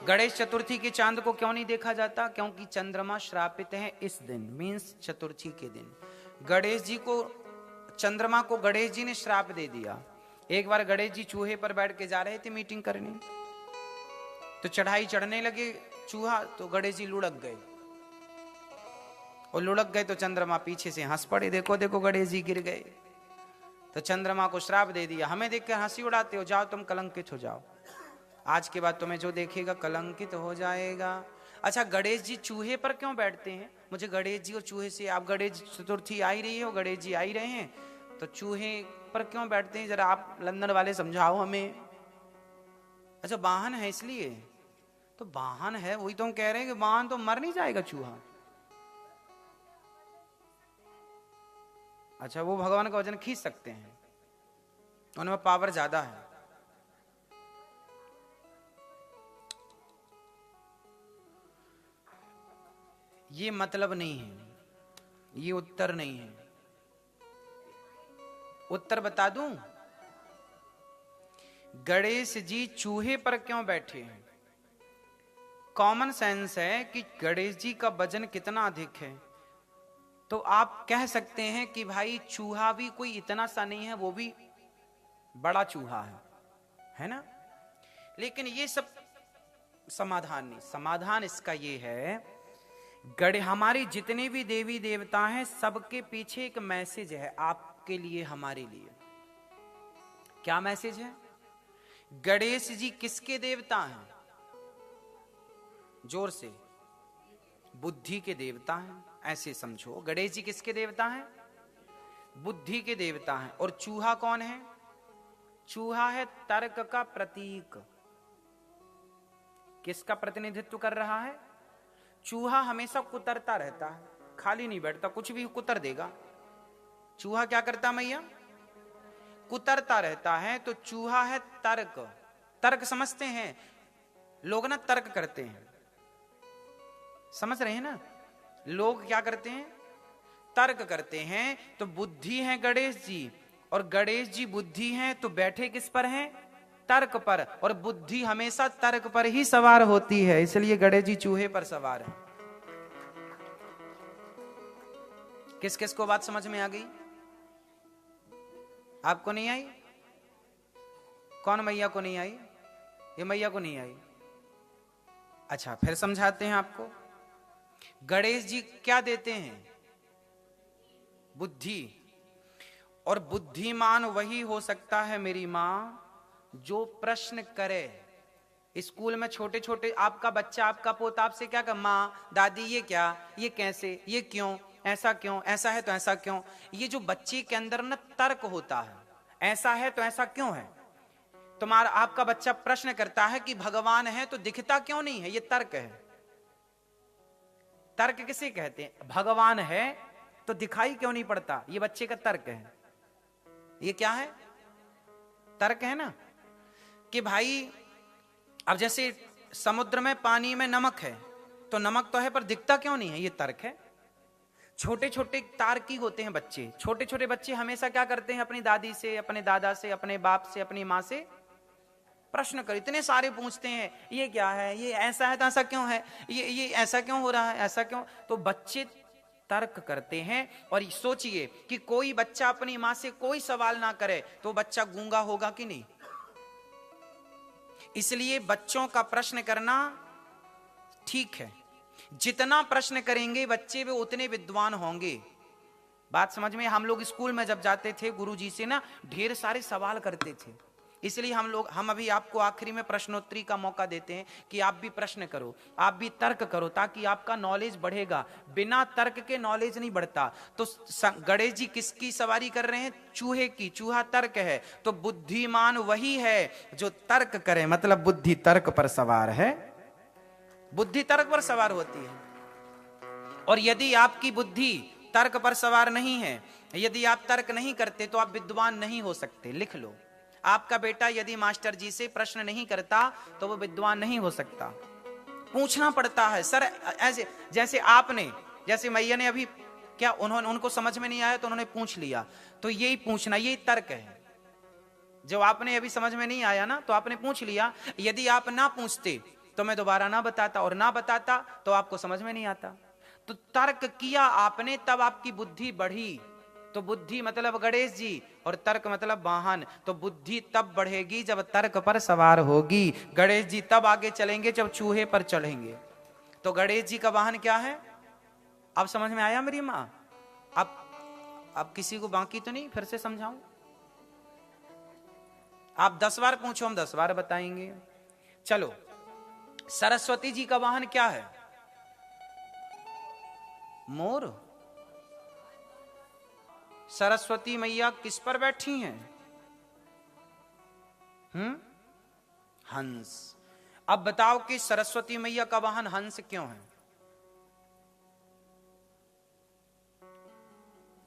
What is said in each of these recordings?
गणेश चतुर्थी के चांद को क्यों नहीं देखा जाता? क्योंकि चंद्रमा श्रापित है इस दिन, मीन्स चतुर्थी के दिन। गणेश जी को, चंद्रमा को गणेश जी ने श्राप दे दिया। एक बार गणेश जी चूहे पर बैठ के जा रहे थे मीटिंग करने, तो चढ़ाई चढ़ने लगे चूहा, तो गणेश जी लुढ़क गए, और लुढ़क गए तो चंद्रमा पीछे से हंस पड़े, देखो देखो गणेश जी गिर गए। तो चंद्रमा को श्राप दे दिया, हमें देखकर हंसी उड़ाते हो, जाओ तुम कलंकित हो जाओ, आज के बाद तुम्हें जो देखेगा कलंकित हो जाएगा। अच्छा, गणेश जी चूहे पर क्यों बैठते हैं? मुझे गणेश जी और चूहे से, आप गणेश चतुर्थी आ ही रही है, गणेश जी आ ही रहे हैं, तो चूहे पर क्यों बैठते हैं? जरा आप लंदन वाले समझाओ हमें। अच्छा, वाहन है इसलिए? तो वाहन है, वही तो हम कह रहे हैं कि वाहन तो मर नहीं जाएगा चूहा। अच्छा, वो भगवान का वजन खींच सकते हैं, उनमें पावर ज्यादा है। ये मतलब नहीं है, ये उत्तर नहीं है। उत्तर बता दूं, गणेश जी चूहे पर क्यों बैठे हैं? कॉमन सेंस है कि गणेश जी का वजन कितना अधिक है, तो आप कह सकते हैं कि भाई चूहा भी कोई इतना सा नहीं है, वो भी बड़ा चूहा है ना? लेकिन ये सब समाधान नहीं, समाधान इसका ये है, हमारी जितने भी देवी देवता हैं सबके पीछे एक मैसेज है, आपके लिए, हमारे लिए। क्या मैसेज है? गणेश जी किसके देवता हैं? जोर से। बुद्धि के देवता हैं, ऐसे समझो। गणेश जी किसके देवता हैं? बुद्धि के देवता हैं। और चूहा कौन है? चूहा है तर्क का प्रतीक। किसका प्रतिनिधित्व कर रहा है? चूहा हमेशा कुतरता रहता है, खाली नहीं बैठता, कुछ भी कुतर देगा। चूहा क्या करता मैया? कुतरता रहता है। तो चूहा है तर्क। तर्क समझते हैं लोग ना, तर्क करते हैं, समझ रहे हैं ना? लोग क्या करते हैं? तर्क करते हैं। तो बुद्धि है गणेश जी, और गणेश जी बुद्धि हैं, तो बैठे किस पर हैं? तर्क पर। और बुद्धि हमेशा तर्क पर ही सवार होती है, इसलिए गणेश जी चूहे पर सवार है। किस किस को बात समझ में आ गई? आपको नहीं आई? कौन मैया को नहीं आई? ये मैया को नहीं आई। अच्छा, फिर समझाते हैं आपको। गणेश जी क्या देते हैं? बुद्धि। और बुद्धिमान वही हो सकता है मेरी मां जो प्रश्न करे। स्कूल में छोटे छोटे आपका बच्चा, आपका पोता आपसे क्या कहा? मां, दादी, ये क्या, ये कैसे, ये क्यों, ऐसा क्यों, ऐसा है तो ऐसा क्यों। ये जो बच्चे के अंदर न तर्क होता है, ऐसा है तो ऐसा क्यों है। तुम्हारा आपका बच्चा प्रश्न करता है कि भगवान है तो दिखता क्यों नहीं है, ये तर्क है। तर्क किसे कहते हैं? भगवान है तो दिखाई क्यों नहीं पड़ता, ये बच्चे का तर्क है। ये क्या है? तर्क है ना। कि भाई अब जैसे समुद्र में पानी में नमक है, तो नमक तो है पर दिखता क्यों नहीं है, ये तर्क है। छोटे छोटे तार्की होते हैं बच्चे। छोटे छोटे बच्चे हमेशा क्या करते हैं? अपनी दादी से, अपने दादा से, अपने बाप से, अपनी माँ से प्रश्न कर, इतने सारे पूछते हैं, ये क्या है, ये ऐसा है तो ऐसा क्यों है, ये ऐसा क्यों हो रहा है, ऐसा क्यों। तो बच्चे तर्क करते हैं। और सोचिए कि कोई बच्चा अपनी माँ से कोई सवाल ना करे तो बच्चा गूंगा होगा कि नहीं? इसलिए बच्चों का प्रश्न करना ठीक है। जितना प्रश्न करेंगे बच्चे वे उतने विद्वान होंगे। बात समझ में? हम लोग स्कूल में जब जाते थे गुरुजी से ना ढेर सारे सवाल करते थे, इसलिए हम अभी आपको आखिरी में प्रश्नोत्तरी का मौका देते हैं कि आप भी प्रश्न करो, आप भी तर्क करो, ताकि आपका नॉलेज बढ़ेगा। बिना तर्क के नॉलेज नहीं बढ़ता। तो गणेश जी किसकी सवारी कर रहे हैं? चूहे की। चूहा तर्क है, तो बुद्धिमान वही है जो तर्क करे, मतलब बुद्धि तर्क पर सवार है। बुद्धि तर्क पर सवार होती है। और यदि आपकी बुद्धि तर्क पर सवार नहीं है, यदि आप तर्क नहीं करते, तो आप विद्वान नहीं हो सकते। लिख लो, आपका बेटा यदि मास्टर जी से प्रश्न नहीं करता तो वो विद्वान नहीं हो सकता। पूछना पड़ता है। सर ऐसे जैसे आपने, जैसे मैया ने अभी क्या, उनको समझ में नहीं आया तो उन्होंने पूछ लिया, तो यही पूछना, यही तर्क है। जो आपने अभी समझ में नहीं आया ना, तो आपने पूछ लिया। यदि आप ना पूछते तो मैं दोबारा ना बताता, और ना बताता तो आपको समझ में नहीं आता। तो तर्क किया आपने, तब आपकी बुद्धि बढ़ी। तो बुद्धि मतलब गणेश जी, और तर्क मतलब वाहन। तो बुद्धि तब बढ़ेगी जब तर्क पर सवार होगी। गणेश जी तब आगे चलेंगे जब चूहे पर चढ़ेंगे। तो गणेश जी का वाहन क्या है? अब समझ में आया मेरी माँ? अब किसी को बाकी तो नहीं, फिर से समझाऊं? आप 10 बार पूछो, हम 10 बार बताएंगे। चलो, सरस्वती जी का वाहन क्या है? मोर। सरस्वती मैया किस पर बैठी हैं? हंस। अब बताओ कि सरस्वती मैया का वाहन हंस क्यों है?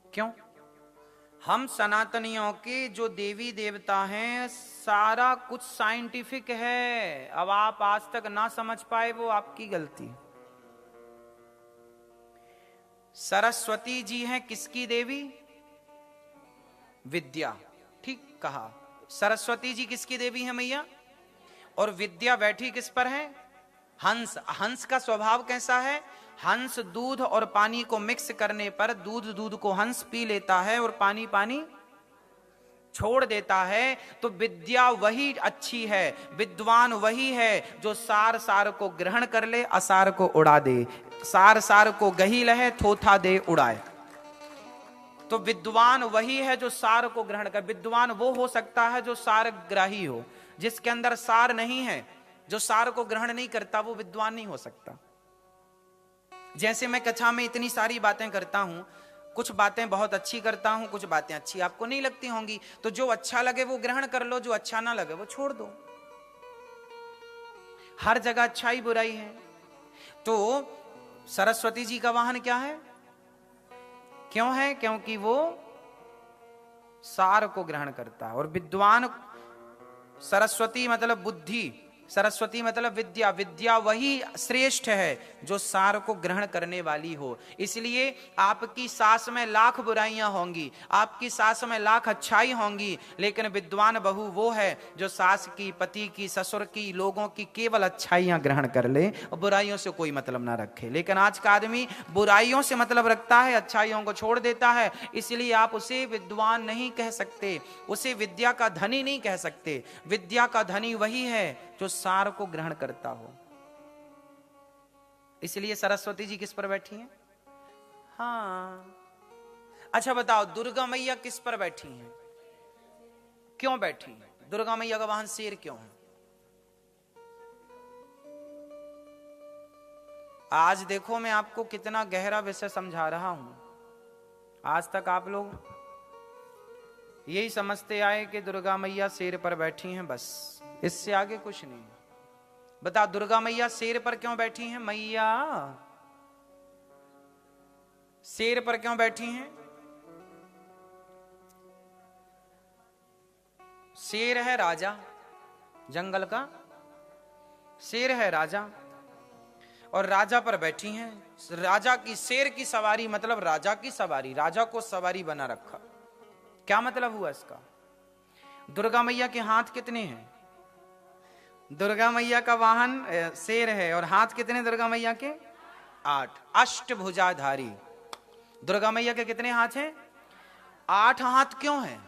क्यों? हम सनातनियों के जो देवी देवता हैं, सारा कुछ साइंटिफिक है। अब आप आज तक ना समझ पाए, वो आपकी गलती। सरस्वती जी हैं किसकी देवी? विद्या। ठीक कहा। सरस्वती जी किसकी देवी है मैया? और विद्या बैठी किस पर है? हंस। हंस का स्वभाव कैसा है? हंस दूध और पानी को मिक्स करने पर दूध को हंस पी लेता है और पानी छोड़ देता है। तो विद्या वही अच्छी है, विद्वान वही है जो सार को ग्रहण कर ले, असार को उड़ा दे। सार को गही लहे, थोथा दे उड़ाए। तो विद्वान वही है जो सार को ग्रहण कर। विद्वान वो हो सकता है जो सार ग्राही हो। जिसके अंदर सार नहीं है, जो सार को ग्रहण नहीं करता, वो विद्वान नहीं हो सकता। जैसे मैं कक्षा में इतनी सारी बातें करता हूं, कुछ बातें बहुत अच्छी करता हूं, कुछ बातें अच्छी आपको नहीं लगती होंगी। तो जो अच्छा लगे वो ग्रहण कर लो, जो अच्छा ना लगे वो छोड़ दो। हर जगह अच्छाई बुराई है। तो सरस्वती जी का वाहन क्या है? क्यों है? क्योंकि वो सार को ग्रहण करता है। और विद्वान, सरस्वती मतलब बुद्धि, सरस्वती मतलब विद्या। विद्या वही श्रेष्ठ है जो सार को ग्रहण करने वाली हो। इसलिए आपकी सास में लाख बुराइयां होंगी, आपकी सास में लाख अच्छाई होंगी, लेकिन विद्वान बहू वो है जो सास की, पति की, ससुर की, लोगों की केवल अच्छाइयां ग्रहण कर ले और बुराइयों से कोई मतलब ना रखे। लेकिन आज का आदमी बुराइयों से मतलब रखता है, अच्छाइयों को छोड़ देता है। इसलिए आप उसे विद्वान नहीं कह सकते, उसे विद्या का धनी नहीं कह सकते। विद्या का धनी वही है जो सार को ग्रहण करता हो। इसलिए सरस्वती जी किस पर बैठी हैं? हाँ। अच्छा बताओ, दुर्गा मैया किस पर बैठी हैं? क्यों बैठी हैं? दुर्गा मैया का वाहन शेर क्यों है? आज देखो मैं आपको कितना गहरा विषय समझा रहा हूं। आज तक आप लोग यही समझते आए कि दुर्गा मैया शेर पर बैठी हैं, बस, इससे आगे कुछ नहीं। बता, दुर्गा मैया शेर पर क्यों बैठी हैं? मैया शेर पर क्यों बैठी हैं? शेर है राजा, जंगल का शेर है राजा, और राजा पर बैठी हैं। राजा की, शेर की सवारी मतलब राजा की सवारी, राजा को सवारी बना रखा। क्या मतलब हुआ इसका? दुर्गा मैया के हाथ कितने हैं? दुर्गा मैया का वाहन शेर है, और हाथ कितने दुर्गा मैया के? 8। अष्टभुजाधारी दुर्गा मैया के कितने हाथ हैं? 8 हाथ। क्यों है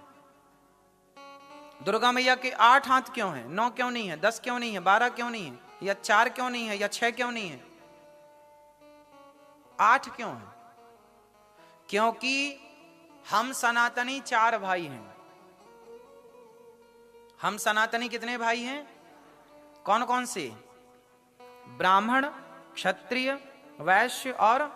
दुर्गा मैया के 8 हाथ? क्यों है? 9 क्यों नहीं है? 10 क्यों नहीं है? 12 क्यों नहीं है? या 4 क्यों नहीं है? या 6 क्यों नहीं है? 8 क्यों है? क्योंकि हम सनातनी 4 भाई हैं। हम सनातनी कितने भाई हैं? कौन कौन से? ब्राह्मण, क्षत्रिय, वैश्य, और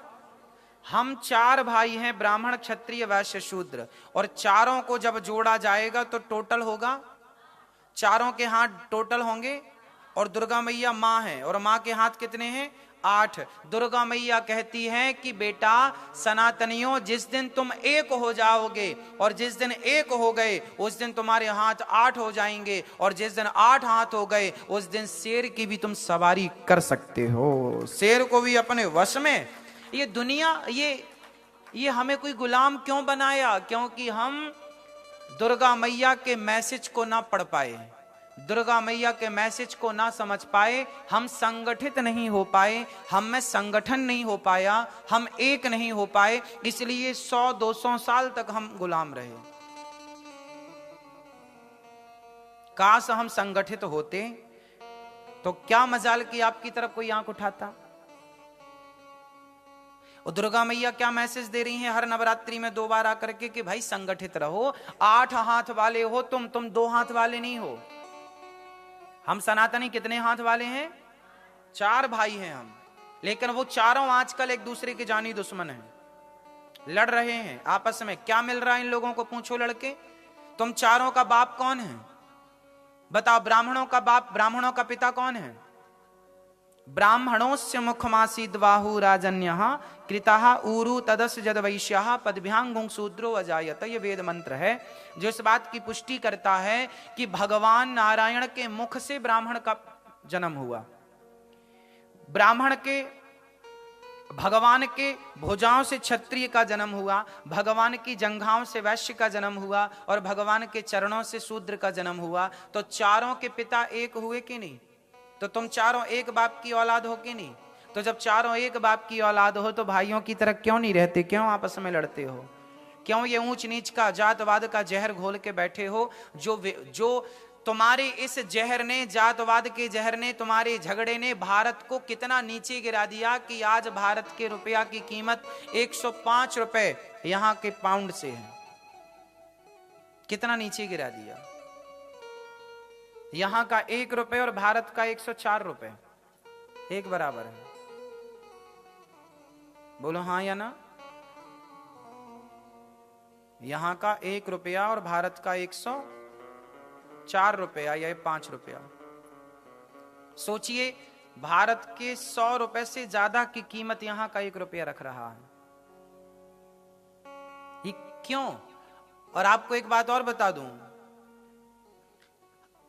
हम 4 भाई हैं, ब्राह्मण, क्षत्रिय, वैश्य, शूद्र। और चारों को जब जोड़ा जाएगा तो टोटल होगा, चारों के हाथ टोटल होंगे। और दुर्गा मैया मां है, और मां के हाथ कितने हैं? 8। दुर्गा मैया कहती हैं कि बेटा सनातनियों, जिस दिन तुम एक हो जाओगे, और जिस दिन एक हो गए उस दिन तुम्हारे हाथ 8 हो जाएंगे, और जिस दिन 8 हाथ हो गए उस दिन शेर की भी तुम सवारी कर सकते हो, शेर को भी अपने वश में। ये दुनिया, ये हमें कोई गुलाम क्यों बनाया? क्योंकि हम दुर्गा मैया के मैसेज को ना पढ़ पाए। दुर्गा मैया के मैसेज को ना समझ पाए, हम संगठित नहीं हो पाए, हम में संगठन नहीं हो पाया, हम एक नहीं हो पाए, इसलिए 100-200 साल तक हम गुलाम रहे। काश हम संगठित होते तो क्या मजाल कि आपकी तरफ कोई आंख उठाता। और दुर्गा मैया क्या मैसेज दे रही हैं हर नवरात्रि में 2 बार आकर के कि भाई संगठित रहो, 8 हाथ वाले हो तुम 2 हाथ वाले नहीं हो। हम सनातनी कितने हाथ वाले हैं? 4 भाई हैं हम, लेकिन वो चारों आजकल एक दूसरे के जानी दुश्मन हैं, लड़ रहे हैं आपस में। क्या मिल रहा है इन लोगों को? पूछो लड़के, तुम चारों का बाप कौन है बताओ? ब्राह्मणों का बाप, ब्राह्मणों का पिता कौन है? ब्राह्मणोस्य मुखमासीद बाहु राजन्यः कृताः ऊरु तदस जद वैश्यः पदभ्यांगुं शूद्रो अजायत। ये वेद मंत्र है जो इस बात की पुष्टि करता है कि भगवान नारायण के मुख से ब्राह्मण का जन्म हुआ, ब्राह्मण के भगवान के भुजाओं से क्षत्रिय का जन्म हुआ, भगवान की जंघाओं से वैश्य का जन्म हुआ, और भगवान के चरणों से शूद्र का जन्म हुआ। तो चारों के पिता एक हुए कि नहीं? तो तुम चारों एक बाप की औलाद हो कि नहीं? तो जब चारों एक बाप की औलाद हो तो भाइयों की तरह क्यों नहीं रहते? क्यों आपस में लड़ते हो? क्यों ये ऊंच नीच का, जातवाद का जहर घोल के बैठे हो? जो तुम्हारे इस जहर ने, जातवाद के जहर ने, तुम्हारे झगड़े ने भारत को कितना नीचे गिरा दिया कि आज भारत के रुपया की कीमत 105 रुपए यहां के पाउंड से है। कितना नीचे गिरा दिया। यहां का 1 रुपए और भारत का 104 रुपए एक बराबर है। बोलो हाँ या ना? यहां का 1 रुपया और भारत का 104 रुपया या 5 रुपया। सोचिए, भारत के 100 रुपए से ज्यादा की कीमत यहां का 1 रुपया रख रहा है। ये क्यों? और आपको एक बात और बता दूं,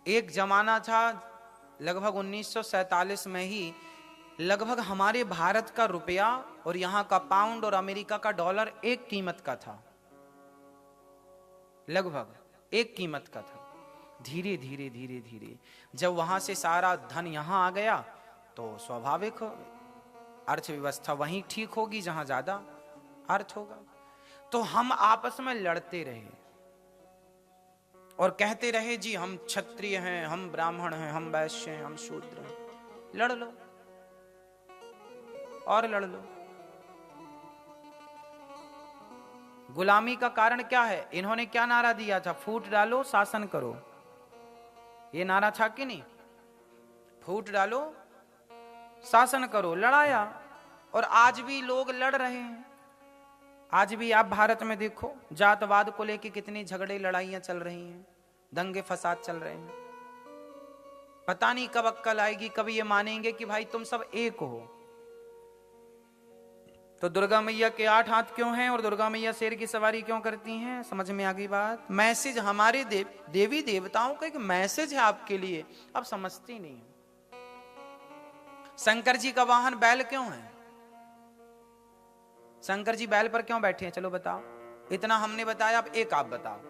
एक जमाना था लगभग 1947 में ही, लगभग हमारे भारत का रुपया और यहां का पाउंड और अमेरिका का डॉलर एक कीमत का था, लगभग एक कीमत का था। धीरे धीरे धीरे धीरे जब वहां से सारा धन यहां आ गया तो स्वाभाविक अर्थव्यवस्था वहीं ठीक होगी जहां ज्यादा अर्थ होगा। तो हम आपस में लड़ते रहे और कहते रहे जी हम क्षत्रिय हैं, हम ब्राह्मण हैं, हम वैश्य हैं, हम शूद्र हैं। लड़ लो और लड़ लो। गुलामी का कारण क्या है? इन्होंने क्या नारा दिया था? फूट डालो शासन करो। ये नारा था कि नहीं? फूट डालो शासन करो। लड़ाया, और आज भी लोग लड़ रहे हैं। आज भी आप भारत में देखो, जातवाद को लेकर कितनी झगड़े लड़ाइयां चल रही हैं, दंगे फसाद चल रहे हैं। पता नहीं कब अक्कल आएगी, कब ये मानेंगे कि भाई तुम सब एक हो। तो दुर्गा मैया के 8 हाथ क्यों हैं और दुर्गा मैया शेर की सवारी क्यों करती हैं? समझ में आ गई बात? मैसेज हमारे देवी देवताओं का एक मैसेज है आपके लिए, अब समझती नहीं। शंकर जी का वाहन बैल क्यों है? शंकर जी बैल पर क्यों बैठे हैं? चलो बताओ। इतना हमने बताया, अब एक आप बताओ।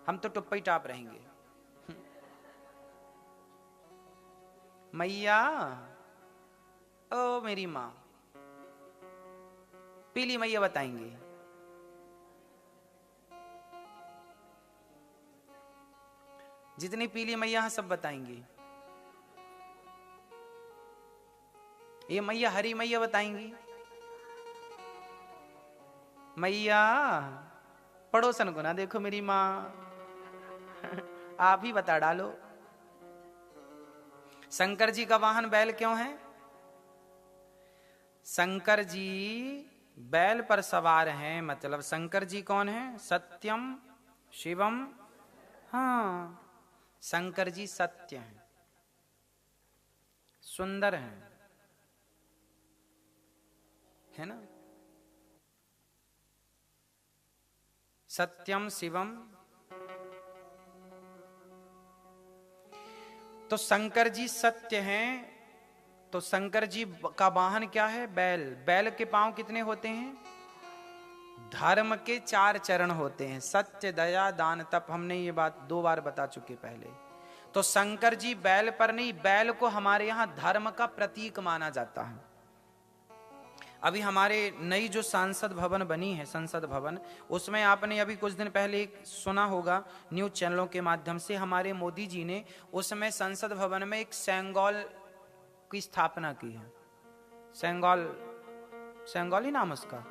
हम तो टुप्पी टाप रहेंगे। मैया, ओ मेरी मां, पीली मैया बताएंगे। जितनी पीली मैया हैं सब बताएंगी। ये मैया हरी मैया बताएंगी। मैया पड़ोसन को ना देखो मेरी मां, आप ही बता डालो। शंकर जी का वाहन बैल क्यों है? शंकर जी बैल पर सवार हैं, मतलब शंकर जी कौन है? सत्यम शिवम। हाँ, शंकर जी सत्य हैं, सुंदर हैं, है ना? सत्यम शिवम। तो शंकर जी सत्य हैं, तो शंकर जी का वाहन क्या है? बैल। बैल के पांव कितने होते हैं? धर्म के 4 चरण होते हैं, सत्य, दया, दान, तप। हमने ये बात 2 बार बता चुके पहले। तो शंकर जी बैल पर नहीं, बैल को हमारे यहां धर्म का प्रतीक माना जाता है। अभी हमारे नई जो संसद भवन बनी है, संसद भवन, उसमें आपने अभी कुछ दिन पहले सुना होगा न्यूज चैनलों के माध्यम से, हमारे मोदी जी ने उसमें संसद भवन में एक सेंगोल की स्थापना की है। सेंगोल ही नाम उसका?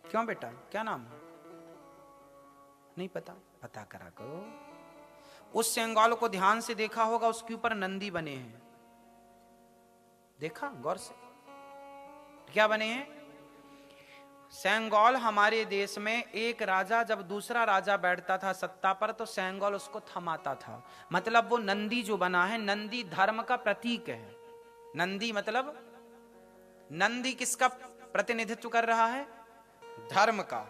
क्यों बेटा, क्या नाम है? नहीं पता? पता करा करो। उस सेंगोल को ध्यान से देखा होगा, उसके ऊपर नंदी बने हैं। देखा गौर से? क्या बने हैं? सेंगोल हमारे देश में एक राजा जब दूसरा राजा बैठता था सत्ता पर, तो सेंगोल उसको थमाता था। मतलब वो नंदी जो बना है, नंदी धर्म का प्रतीक है। नंदी मतलब, नंदी किसका प्रतिनिधित्व कर रहा है? धर्म का।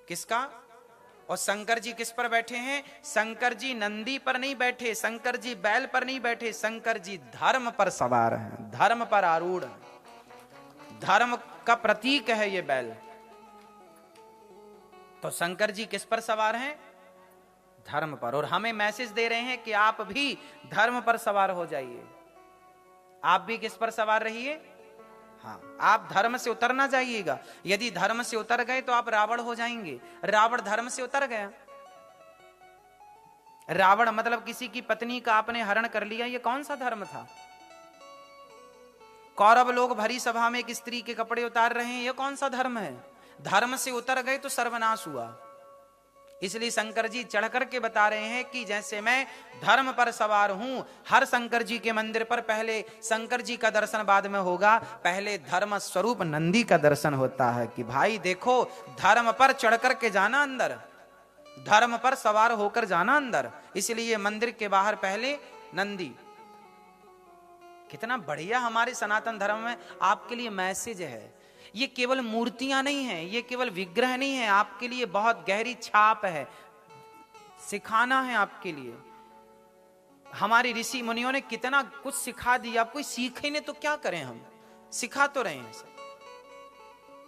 किसका? और शंकर जी किस पर बैठे हैं? शंकर जी नंदी पर नहीं बैठे, शंकर जी बैल पर नहीं बैठे, शंकर जी धर्म पर सवार हैं, धर्म पर आरूढ़ हैं। धर्म का प्रतीक है ये बैल। तो शंकर जी किस पर सवार हैं? धर्म पर। और हमें मैसेज दे रहे हैं कि आप भी धर्म पर सवार हो जाइए। आप भी किस पर सवार रहिए? हाँ, आप धर्म से उतर ना जाइएगा। यदि धर्म से उतर गए तो आप रावण हो जाएंगे। रावण धर्म से उतर गया। रावण मतलब किसी की पत्नी का आपने हरण कर लिया, ये कौन सा धर्म था? कौरव लोग भरी सभा में एक स्त्री के कपड़े उतार रहे हैं, ये कौन सा धर्म है? धर्म से उतर गए तो सर्वनाश हुआ। इसलिए शंकर जी चढ़ करके बता रहे हैं कि जैसे मैं धर्म पर सवार हूं, हर शंकर जी के मंदिर पर पहले शंकर जी का दर्शन बाद में होगा, पहले धर्म स्वरूप नंदी का दर्शन होता है। कि भाई देखो, धर्म पर चढ़ करके जाना अंदर, धर्म पर सवार होकर जाना अंदर। इसलिए मंदिर के बाहर पहले नंदी। कितना बढ़िया हमारे सनातन धर्म में आपके लिए मैसेज है। ये केवल मूर्तियां नहीं हैं, ये केवल विग्रह नहीं है, आपके लिए बहुत गहरी छाप है, सिखाना है आपके लिए। हमारे ऋषि मुनियों ने कितना कुछ सिखा दिया, आप कोई सीखे नहीं तो क्या करें, हम सिखा तो रहे हैं।